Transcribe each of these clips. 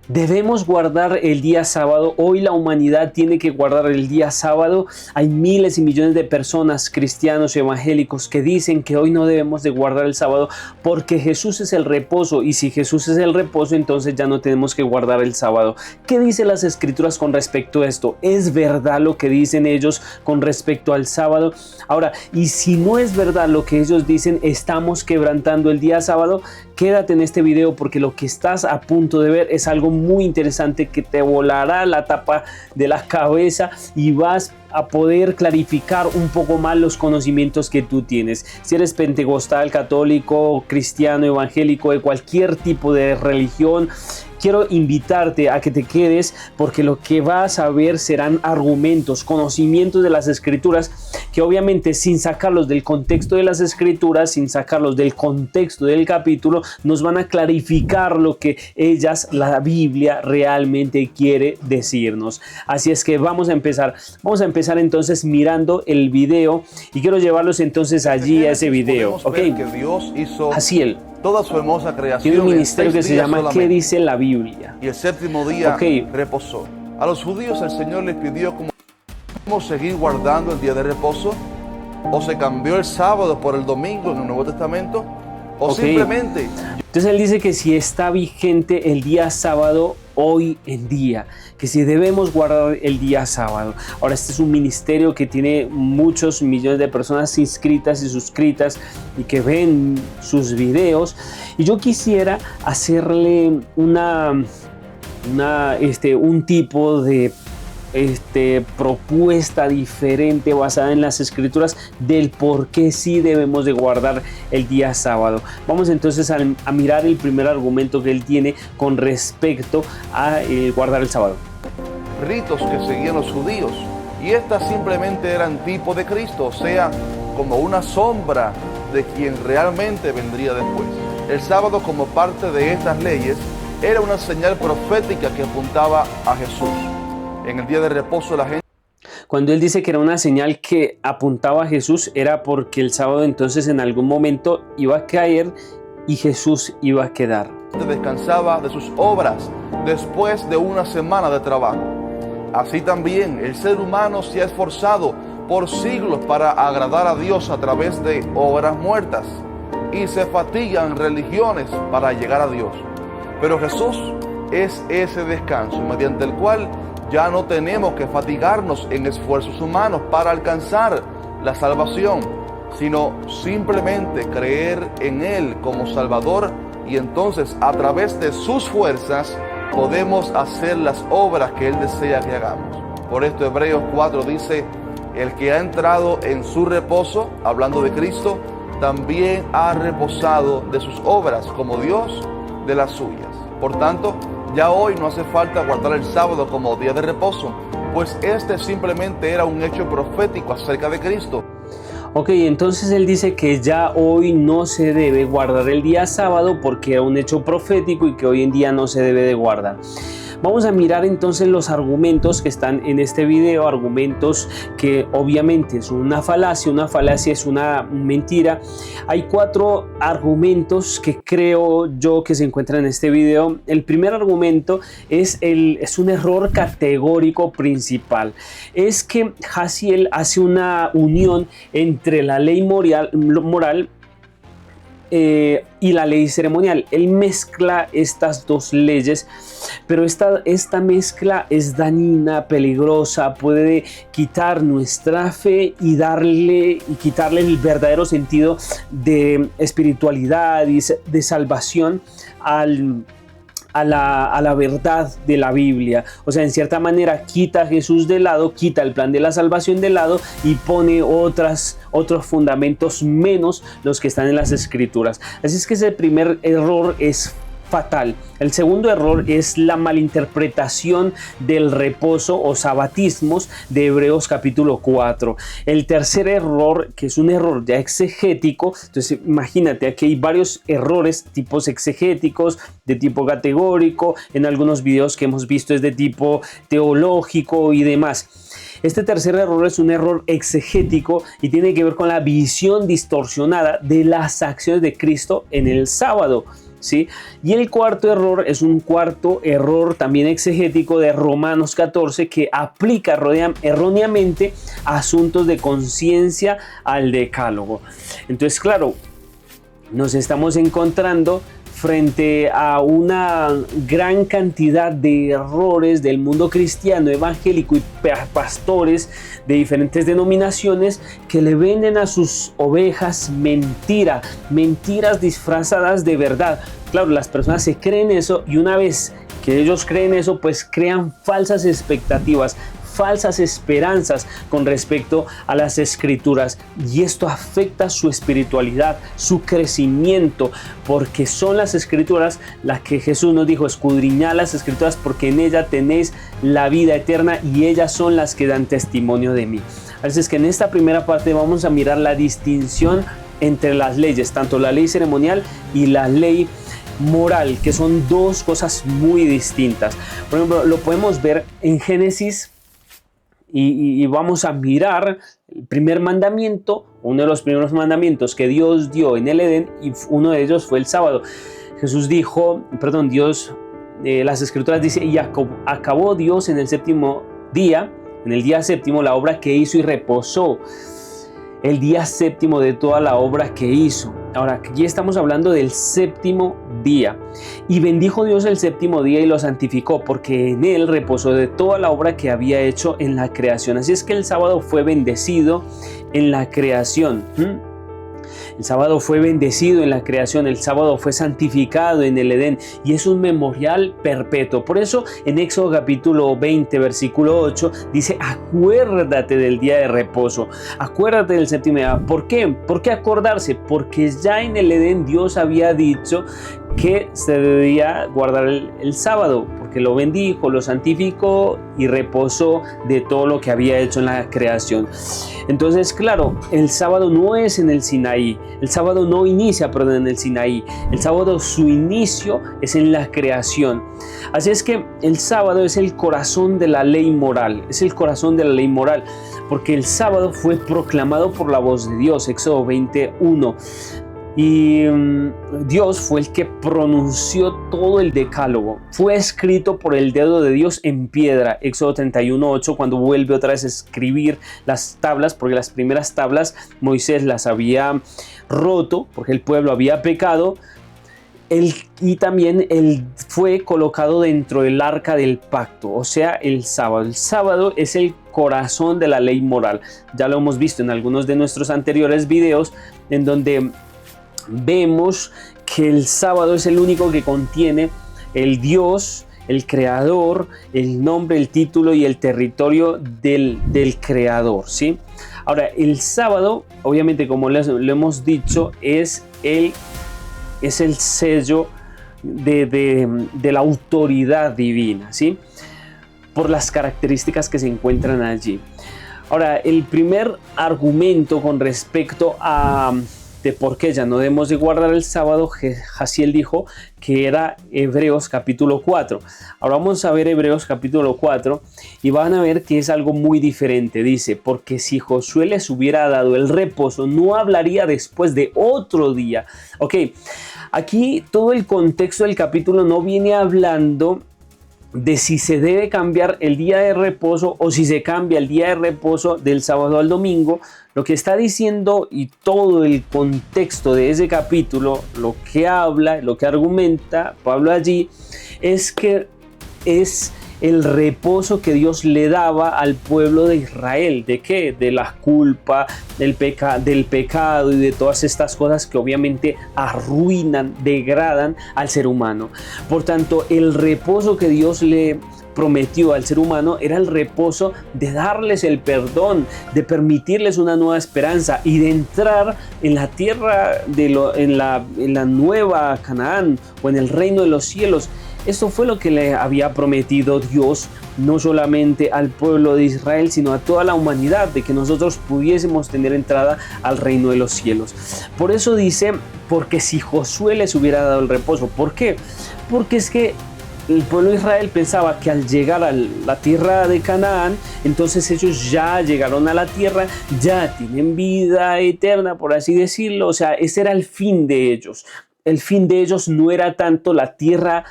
Debemos guardar el día sábado. Hoy la humanidad tiene que guardar el día sábado. Hay miles y millones de personas, cristianos y evangélicos, que dicen que hoy no debemos de guardar el sábado porque Jesús es el reposo, y si Jesús es el reposo, entonces ya no tenemos que guardar el sábado. ¿Qué dicen las escrituras con respecto a esto? ¿Es verdad lo que dicen ellos con respecto al sábado? Ahora, y si no es verdad lo que ellos dicen, estamos quebrantando el día sábado. Quédate en este video porque lo que estás a punto de ver es algo muy interesante que te volará la tapa de la cabeza y vas a poder clarificar un poco más los conocimientos que tú tienes. Si eres pentecostal, católico, cristiano, evangélico, de cualquier tipo de religión, quiero invitarte a que te quedes porque lo que vas a ver serán argumentos, conocimientos de las escrituras que obviamente sin sacarlos del contexto de las escrituras, sin sacarlos del contexto del capítulo, nos van a clarificar lo que ellas, la Biblia, realmente quiere decirnos. Así es que vamos a empezar entonces mirando el video y quiero llevarlos entonces allí a ese video. ¿Ok? Que Dios hizo Asiel toda su hermosa creación. tiene un ministerio que se llama solamente. ¿Qué dice la Biblia? Y el séptimo día Ok. reposó. A los judíos el Señor les pidió cómo seguir guardando el día de reposo. O se cambió el sábado por el domingo en el Nuevo Testamento. O Ok. simplemente Entonces él dice que si está vigente el día sábado hoy en día, que si debemos guardar el día sábado. Ahora, este es un ministerio que tiene muchos millones de personas inscritas y suscritas y que ven sus videos, y yo quisiera hacerle un tipo de propuesta diferente basada en las escrituras del por qué sí debemos de guardar el día sábado. Vamos entonces a mirar el primer argumento que él tiene con respecto a guardar el sábado. ritos que seguían los judíos, y estas simplemente eran tipo de Cristo, o sea, como una sombra de quien realmente vendría después. El sábado, como parte de estas leyes, era una señal profética que apuntaba a Jesús. En el día de reposo la gente Cuando él dice que era una señal que apuntaba a Jesús, era porque el sábado entonces en algún momento iba a caer y Jesús iba a quedar. descansaba de sus obras después de una semana de trabajo. Así también el ser humano se ha esforzado por siglos para agradar a Dios a través de obras muertas y se fatigan religiones para llegar a Dios. Pero Jesús es ese descanso mediante el cual ya no tenemos que fatigarnos en esfuerzos humanos para alcanzar la salvación, sino simplemente creer en Él como Salvador, y entonces a través de sus fuerzas podemos hacer las obras que Él desea que hagamos. Por esto Hebreos 4 dice: el que ha entrado en su reposo, hablando de Cristo, también ha reposado de sus obras como Dios de las suyas. Por tanto, ya hoy no hace falta guardar el sábado como día de reposo, pues este simplemente era un hecho profético acerca de Cristo. Ok, entonces él dice que ya hoy no se debe guardar el día sábado porque era un hecho profético y que hoy en día no se debe de guardar. Vamos a mirar entonces los argumentos que están en este video, argumentos que obviamente son una falacia es una mentira. Hay 4 argumentos que creo yo que se encuentran en este video. El primer argumento es un error categórico principal. Es que Jaziel hace una unión entre la ley moral y la ley ceremonial. Él mezcla estas dos leyes, pero esta mezcla es dañina, peligrosa, puede quitar nuestra fe y quitarle el verdadero sentido de espiritualidad y de salvación a la verdad de la Biblia. O sea, en cierta manera quita a Jesús de lado, quita el plan de la salvación de lado y pone otros fundamentos menos los que están en las escrituras. Así es que ese primer error es fatal. El segundo error es la malinterpretación del reposo o sabatismos de Hebreos capítulo 4. El tercer error, que es un error ya exegético, entonces imagínate, aquí hay varios errores tipos exegéticos, de tipo categórico, en algunos videos que hemos visto es de tipo teológico y demás. Este tercer error es un error exegético y tiene que ver con la visión distorsionada de las acciones de Cristo en el sábado. ¿sí? Y el cuarto error es un cuarto error también exegético de Romanos 14 que aplica erróneamente asuntos de conciencia al decálogo. Entonces, claro, nos estamos encontrando frente a una gran cantidad de errores del mundo cristiano, evangélico y pastores de diferentes denominaciones que le venden a sus ovejas mentiras disfrazadas de verdad. Claro, las personas se creen eso y una vez que ellos creen eso, pues crean falsas expectativas, falsas esperanzas con respecto a las escrituras, y esto afecta su espiritualidad, su crecimiento, porque son las escrituras las que Jesús nos dijo: escudriñad las escrituras porque en ellas tenéis la vida eterna y ellas son las que dan testimonio de mí. Así es que en esta primera parte vamos a mirar la distinción entre las leyes, tanto la ley ceremonial y la ley moral, que son dos cosas muy distintas. Por ejemplo, lo podemos ver en Génesis. Y vamos a mirar el primer mandamiento, uno de los primeros mandamientos que Dios dio en el Edén, y uno de ellos fue el sábado. Las escrituras dicen: y acabó Dios en el séptimo día, en el día séptimo, la obra que hizo y reposó el día séptimo de toda la obra que hizo. Ahora, aquí estamos hablando del séptimo día. Y bendijo Dios el séptimo día y lo santificó, porque en él reposó de toda la obra que había hecho en la creación. Así es que el sábado fue bendecido en la creación. El sábado fue bendecido en la creación, el sábado fue santificado en el Edén y es un memorial perpetuo. Por eso en Éxodo capítulo 20 versículo 8 dice: acuérdate del día de reposo, acuérdate del séptimo día. ¿Por qué? ¿Por qué acordarse? Porque ya en el Edén Dios había dicho que se debía guardar el sábado, porque lo bendijo, lo santificó y reposó de todo lo que había hecho en la creación. Entonces, claro, el sábado no es en el Sinaí, el sábado no inicia, en el Sinaí, el sábado su inicio es en la creación. Así es que el sábado es el corazón de la ley moral, es el corazón de la ley moral, porque el sábado fue proclamado por la voz de Dios, Éxodo 21. Y Dios fue el que pronunció todo el decálogo. Fue escrito por el dedo de Dios en piedra. Éxodo 31:8, cuando vuelve otra vez a escribir las tablas, porque las primeras tablas Moisés las había roto, porque el pueblo había pecado. Y también él fue colocado dentro del arca del pacto, o sea, el sábado. El sábado es el corazón de la ley moral. Ya lo hemos visto en algunos de nuestros anteriores videos, en donde vemos que el sábado es el único que contiene el Dios, el creador, el nombre, el título y el territorio del creador, ¿sí? Ahora, el sábado, obviamente, como lo hemos dicho, es el sello de la autoridad divina, ¿sí? Por las características que se encuentran allí. Ahora, el primer argumento con respecto a de por qué ya no debemos de guardar el sábado, Jaciel dijo que era Hebreos capítulo 4. Ahora vamos a ver Hebreos capítulo 4 y van a ver que es algo muy diferente. Dice: porque si Josué les hubiera dado el reposo, no hablaría después de otro día. Ok, aquí todo el contexto del capítulo no viene hablando de si se debe cambiar el día de reposo o si se cambia el día de reposo del sábado al domingo. Lo que está diciendo y todo el contexto de ese capítulo, lo que habla, lo que argumenta Pablo allí, es que es el reposo que Dios le daba al pueblo de Israel. ¿De qué? De la culpa, del pecado y de todas estas cosas que obviamente arruinan, degradan al ser humano. Por tanto, el reposo que Dios le prometió al ser humano era el reposo de darles el perdón, de permitirles una nueva esperanza y de entrar en la tierra, en la nueva Canaán o en el reino de los cielos. Esto fue lo que le había prometido Dios, no solamente al pueblo de Israel, sino a toda la humanidad, de que nosotros pudiésemos tener entrada al reino de los cielos. Por eso dice: porque si Josué les hubiera dado el reposo. ¿Por qué? Porque es que el pueblo de Israel pensaba que al llegar a la tierra de Canaán, entonces ellos ya llegaron a la tierra, ya tienen vida eterna, por así decirlo. O sea, ese era el fin de ellos. el fin de ellos no era tanto la tierra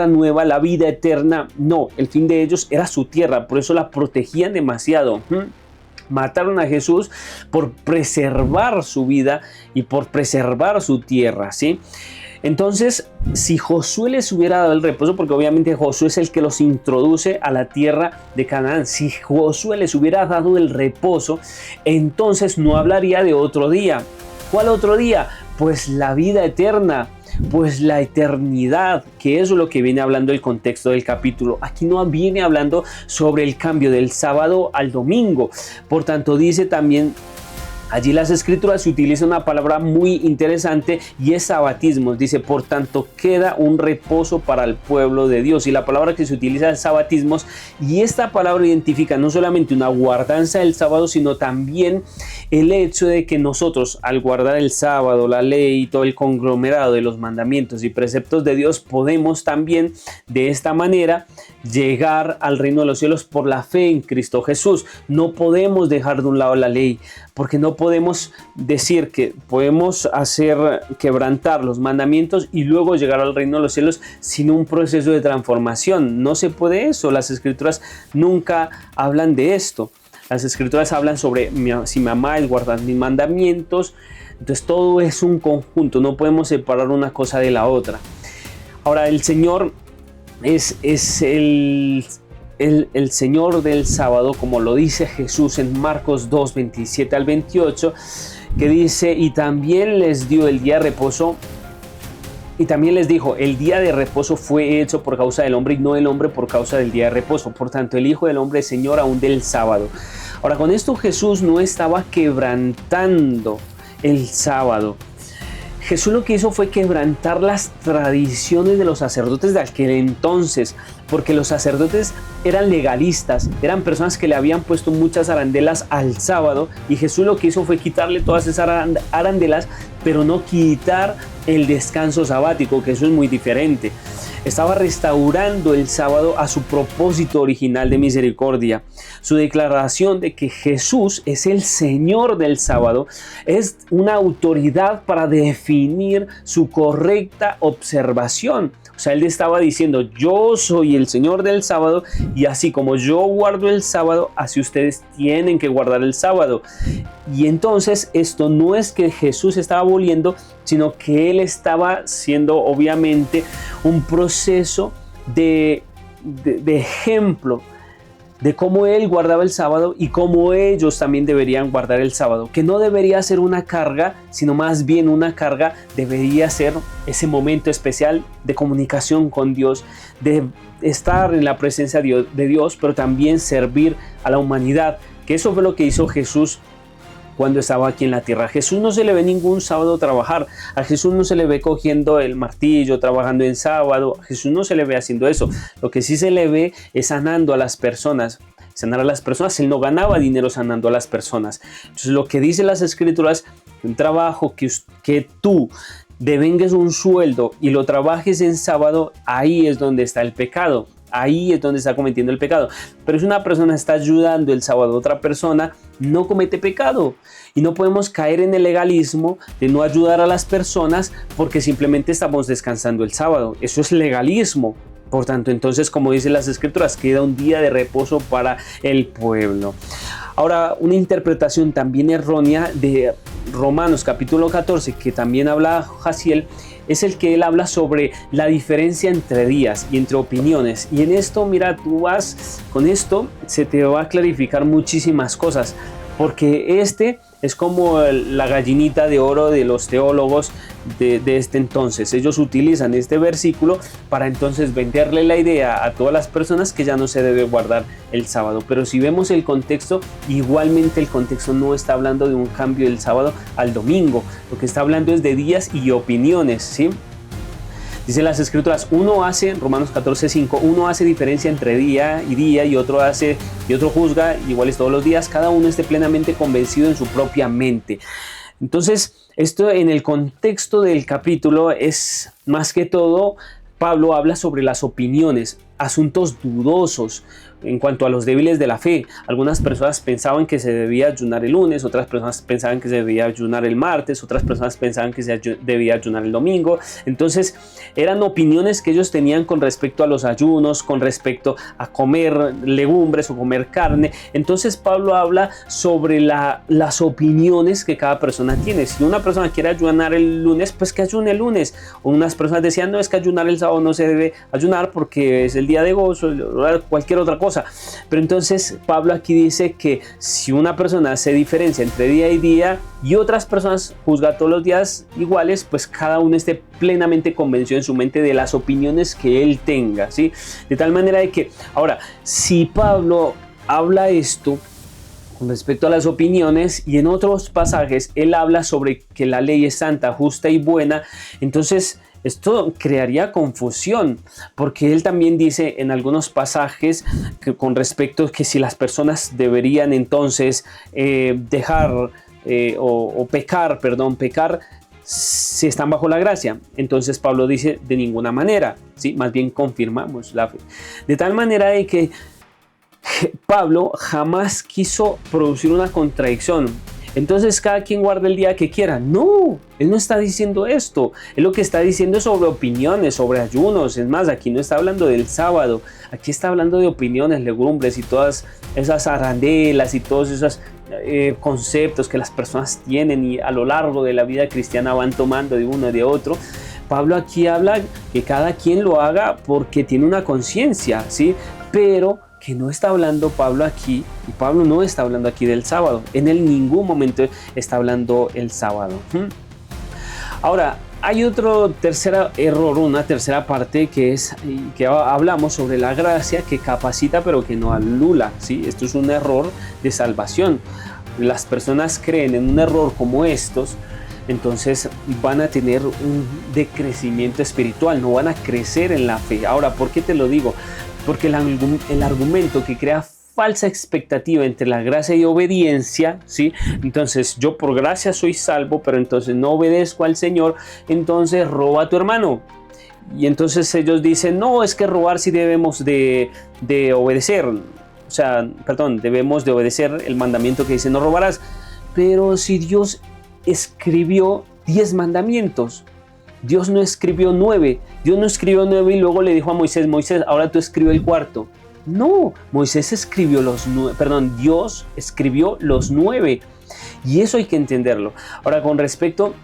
nueva, la vida eterna. No, el fin de ellos era su tierra, por eso la protegían demasiado. Mataron a Jesús por preservar su vida y por preservar su tierra, ¿sí? Entonces, si Josué les hubiera dado el reposo, porque obviamente Josué es el que los introduce a la tierra de Canaán, si Josué les hubiera dado el reposo, entonces no hablaría de otro día. ¿Cuál otro día? Pues la vida eterna, pues la eternidad, que eso es lo que viene hablando el contexto del capítulo. Aquí no viene hablando sobre el cambio del sábado al domingo. Por tanto, dice también allí las escrituras, se utiliza una palabra muy interesante y es sabatismo. Dice, por tanto, queda un reposo para el pueblo de Dios. Y la palabra que se utiliza es sabatismos. Y esta palabra identifica no solamente una guardanza del sábado, sino también el hecho de que nosotros, al guardar el sábado, la ley y todo el conglomerado de los mandamientos y preceptos de Dios, podemos también de esta manera llegar al reino de los cielos por la fe en Cristo Jesús. No podemos dejar de un lado la ley, porque no podemos decir que podemos quebrantar los mandamientos y luego llegar al reino de los cielos sin un proceso de transformación. No se puede eso. Las escrituras nunca hablan de esto. Las escrituras hablan sobre si me amáis, guardad mis mandamientos. Entonces todo es un conjunto. No podemos separar una cosa de la otra. Ahora, el Señor es el Señor del sábado, como lo dice Jesús en Marcos 2, 27 al 28, que dice, y también les dio el día de reposo, y también les dijo, el día de reposo fue hecho por causa del hombre y no el hombre por causa del día de reposo. Por tanto, el Hijo del Hombre es Señor aún del sábado. Ahora, con esto Jesús no estaba quebrantando el sábado. Jesús lo que hizo fue quebrantar las tradiciones de los sacerdotes de aquel entonces, porque los sacerdotes eran legalistas, eran personas que le habían puesto muchas arandelas al sábado, y Jesús lo que hizo fue quitarle todas esas arandelas, pero no quitar el descanso sabático, que eso es muy diferente. Estaba restaurando el sábado a su propósito original de misericordia. Su declaración de que Jesús es el Señor del sábado es una autoridad para definir su correcta observación. O sea, él estaba diciendo, yo soy el Señor del sábado, y así como yo guardo el sábado, así ustedes tienen que guardar el sábado. Y entonces esto no es que Jesús estaba aboliendo, sino que él estaba siendo obviamente un proceso de ejemplo de cómo él guardaba el sábado y cómo ellos también deberían guardar el sábado, que no debería ser una carga, sino más bien una carga debería ser ese momento especial de comunicación con Dios, de estar en la presencia de Dios, pero también servir a la humanidad, que eso fue lo que hizo Jesús cuando estaba aquí en la tierra. A Jesús no se le ve ningún sábado trabajar, a Jesús no se le ve cogiendo el martillo, trabajando en sábado, a Jesús no se le ve haciendo eso. Lo que sí se le ve es sanando a las personas. Sanar a las personas, él no ganaba dinero sanando a las personas. Entonces lo que dice las escrituras, un trabajo que tú devengues un sueldo y lo trabajes en sábado, ahí es donde está el pecado. Ahí es donde está cometiendo el pecado. Pero si una persona está ayudando el sábado a otra persona, no comete pecado. Y no podemos caer en el legalismo de no ayudar a las personas porque simplemente estamos descansando el sábado. Eso es legalismo. Por tanto, entonces, como dicen las escrituras, queda un día de reposo para el pueblo. Ahora, una interpretación también errónea de Romanos capítulo 14, que también habla Jaciel, es el que él habla sobre la diferencia entre días y entre opiniones. Y en esto, mira, con esto se te va a clarificar muchísimas cosas, porque es como la gallinita de oro de los teólogos de este entonces. Ellos utilizan este versículo para entonces venderle la idea a todas las personas que ya no se debe guardar el sábado. Pero si vemos el contexto, igualmente el contexto no está hablando de un cambio del sábado al domingo. Lo que está hablando es de días y opiniones, ¿sí? Dice las escrituras, Romanos 14:5, uno hace diferencia entre día y otro juzga iguales todos los días, cada uno esté plenamente convencido en su propia mente. Entonces, esto en el contexto del capítulo es más que todo, Pablo habla sobre las opiniones. asuntos dudosos en cuanto a los débiles de la fe. Algunas personas pensaban que se debía ayunar el lunes, otras personas pensaban que se debía ayunar el martes, otras personas pensaban que se debía ayunar el domingo. Entonces eran opiniones que ellos tenían con respecto a los ayunos, con respecto a comer legumbres o comer carne. Entonces Pablo habla sobre las opiniones que cada persona tiene. Si una persona quiere ayunar el lunes, pues que ayune el lunes. O unas personas decían, no, es que ayunar el sábado no se debe ayunar porque es el día de gozo, cualquier otra cosa. Pero entonces Pablo aquí dice que si una persona hace diferencia entre día y día y otras personas juzga todos los días iguales, pues cada uno esté plenamente convencido en su mente de las opiniones que él tenga, ¿sí? De tal manera de que, ahora, si Pablo habla esto con respecto a las opiniones y en otros pasajes él habla sobre que la ley es santa, justa y buena, entonces esto crearía confusión, porque él también dice en algunos pasajes que con respecto a que si las personas deberían entonces pecar si están bajo la gracia. Entonces Pablo dice de ninguna manera, ¿sí? Más bien confirmamos la fe. De tal manera de que Pablo jamás quiso producir una contradicción. Entonces cada quien guarda el día que quiera. No, él no está diciendo esto. Él lo que está diciendo es sobre opiniones, sobre ayunos. Es más, aquí no está hablando del sábado. Aquí está hablando de opiniones, legumbres y todas esas arandelas y todos esos conceptos que las personas tienen y a lo largo de la vida cristiana van tomando de uno y de otro. Pablo aquí habla que cada quien lo haga porque tiene una conciencia, ¿sí? Pero que no está hablando Pablo aquí, y Pablo no está hablando aquí del sábado. En ningún momento está hablando el sábado. Ahora, hay otro tercer error, una tercera parte que hablamos sobre la gracia que capacita pero que no anula, ¿sí? Esto es un error de salvación. Las personas creen en un error como estos, entonces van a tener un decrecimiento espiritual, no van a crecer en la fe. Ahora, ¿por qué te lo digo? Porque el argumento que crea falsa expectativa entre la gracia y obediencia, ¿sí? Entonces yo por gracia soy salvo, pero entonces no obedezco al Señor, entonces roba a tu hermano. Y entonces ellos dicen, no, es que robar sí debemos de obedecer. O sea, perdón, debemos de obedecer el mandamiento que dice no robarás. Pero si Dios escribió 10 mandamientos, Dios no escribió 9. Dios no escribió 9 y luego le dijo a Moisés, Moisés, ahora tú escribe el cuarto. No, Moisés escribió los 9, perdón, Dios escribió los 9. Y eso hay que entenderlo. Ahora, con respecto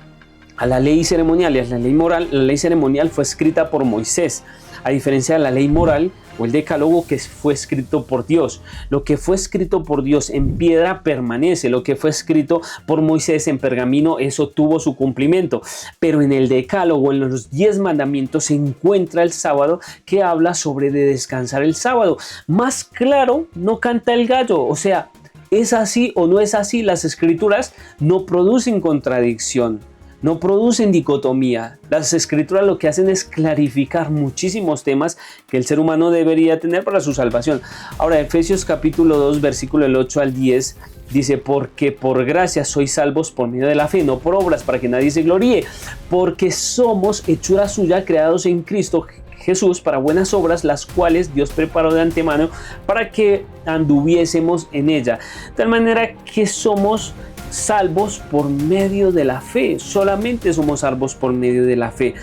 a la ley ceremonial y a la ley moral, la ley ceremonial fue escrita por Moisés, a diferencia de la ley moral o el decálogo que fue escrito por Dios. Lo que fue escrito por Dios en piedra permanece, lo que fue escrito por Moisés en pergamino, eso tuvo su cumplimiento. Pero en el decálogo, en los 10 mandamientos, se encuentra el sábado, que habla sobre de descansar el sábado. Más claro no canta el gallo, o sea, ¿es así o no es así? Las escrituras no producen contradicción, no producen dicotomía. Las escrituras lo que hacen es clarificar muchísimos temas que el ser humano debería tener para su salvación. Ahora, Efesios capítulo 2, versículo del 8 al 10, dice, porque por gracia sois salvos por medio de la fe, no por obras, para que nadie se gloríe, porque somos hechura suya, creados en Cristo Jesús para buenas obras, las cuales Dios preparó de antemano para que anduviésemos en ella. De tal manera que somos salvos por medio de la fe, solamente somos salvos por medio de la fe.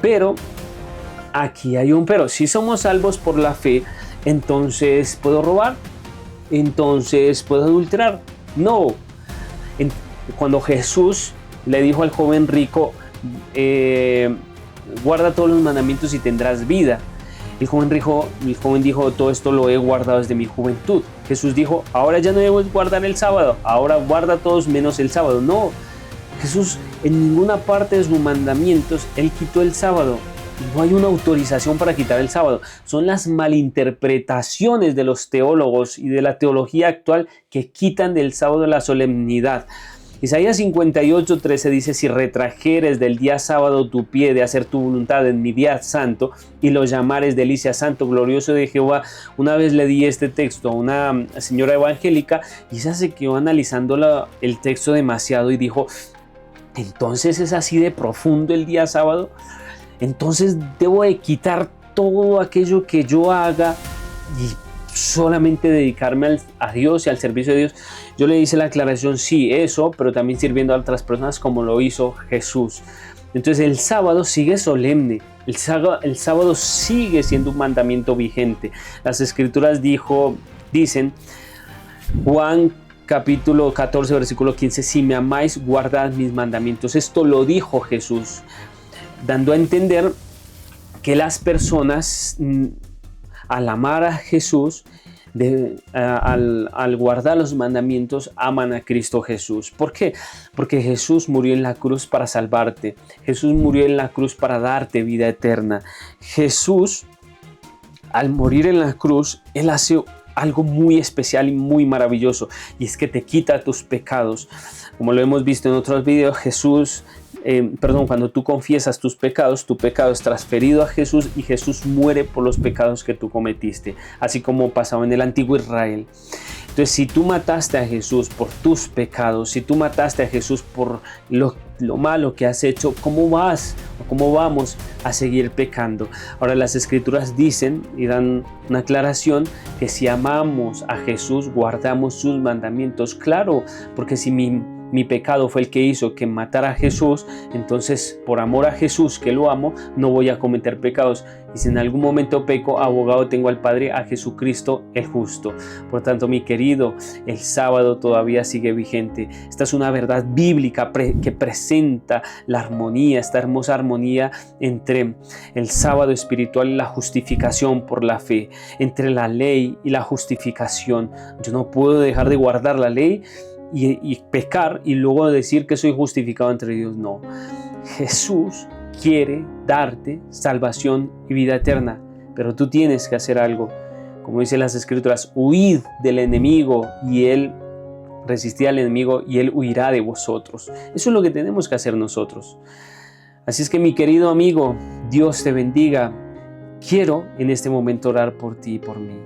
Pero aquí hay un pero. Si somos salvos por la fe, entonces ¿puedo robar? Entonces ¿puedo adulterar? No. Cuando Jesús le dijo al joven rico, guarda todos los mandamientos y tendrás vida, el joven dijo, todo esto lo he guardado desde mi juventud. Jesús dijo, ahora ya no debes guardar el sábado, ahora guarda todos menos el sábado. No, Jesús en ninguna parte de sus mandamientos, Él quitó el sábado. No hay una autorización para quitar el sábado. Son las malinterpretaciones de los teólogos y de la teología actual que quitan del sábado la solemnidad. Isaías 58:13 dice, si retrajeres del día sábado tu pie de hacer tu voluntad en mi día santo y lo llamares delicia santo, glorioso de Jehová. Una vez le di este texto a una señora evangélica y ella se quedó analizando el texto demasiado y dijo, ¿entonces es así de profundo el día sábado? Entonces debo de quitar todo aquello que yo haga y solamente dedicarme a Dios y al servicio de Dios. Yo le hice la aclaración, sí, eso, pero también sirviendo a otras personas como lo hizo Jesús. Entonces el sábado sigue solemne, el sábado sigue siendo un mandamiento vigente. Las escrituras dicen, Juan capítulo 14, versículo 15, si me amáis, guardad mis mandamientos. Esto lo dijo Jesús, dando a entender que las personas, al amar a Jesús, al guardar los mandamientos, aman a Cristo Jesús. ¿Por qué? Porque Jesús murió en la cruz para salvarte. Jesús murió en la cruz para darte vida eterna. Jesús, al morir en la cruz, Él hace algo muy especial y muy maravilloso, y es que te quita tus pecados. Como lo hemos visto en otros videos, cuando tú confiesas tus pecados, tu pecado es transferido a Jesús y Jesús muere por los pecados que tú cometiste, así como pasaba en el antiguo Israel. Entonces, si tú mataste a Jesús por tus pecados, si tú mataste a Jesús por lo malo que has hecho, ¿cómo vamos a seguir pecando? Ahora las escrituras dicen y dan una aclaración que si amamos a Jesús, guardamos sus mandamientos. Claro, porque si mi pecado fue el que hizo que matara a Jesús, entonces por amor a Jesús, que lo amo, no voy a cometer pecados. Y si en algún momento peco, abogado tengo al Padre, a Jesucristo el justo. Por tanto, mi querido, el sábado todavía sigue vigente. Esta es una verdad bíblica que presenta la armonía, esta hermosa armonía entre el sábado espiritual y la justificación por la fe, entre la ley y la justificación. Yo no puedo dejar de guardar la ley y pecar y luego decir que soy justificado entre Dios. No, Jesús quiere darte salvación y vida eterna, pero tú tienes que hacer algo. Como dicen las escrituras, huid del enemigo y él resistid al enemigo y él huirá de vosotros. Eso es lo que tenemos que hacer nosotros. Así es que, mi querido amigo, Dios te bendiga. Quiero en este momento orar por ti y por mí.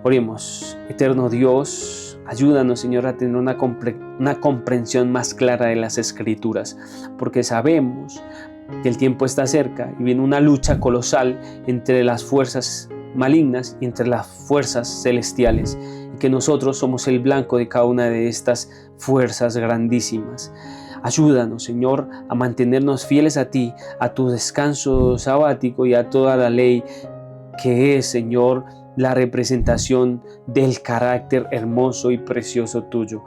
Oremos. Eterno Dios, ayúdanos, Señor, a tener una comprensión más clara de las Escrituras, porque sabemos que el tiempo está cerca y viene una lucha colosal entre las fuerzas malignas y entre las fuerzas celestiales, y que nosotros somos el blanco de cada una de estas fuerzas grandísimas. Ayúdanos, Señor, a mantenernos fieles a ti, a tu descanso sabático y a toda la ley que es, Señor, la representación del carácter hermoso y precioso tuyo.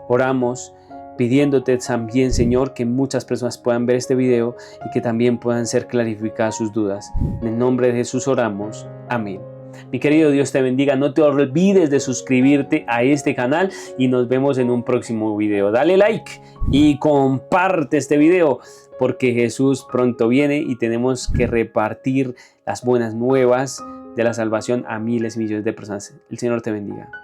Oramos pidiéndote también, Señor, que muchas personas puedan ver este video y que también puedan ser clarificadas sus dudas. En el nombre de Jesús oramos. Amén. Mi querido, Dios te bendiga. No te olvides de suscribirte a este canal y nos vemos en un próximo video. Dale like y comparte este video, porque Jesús pronto viene y tenemos que repartir las buenas nuevas de la salvación a miles y millones de personas. El Señor te bendiga.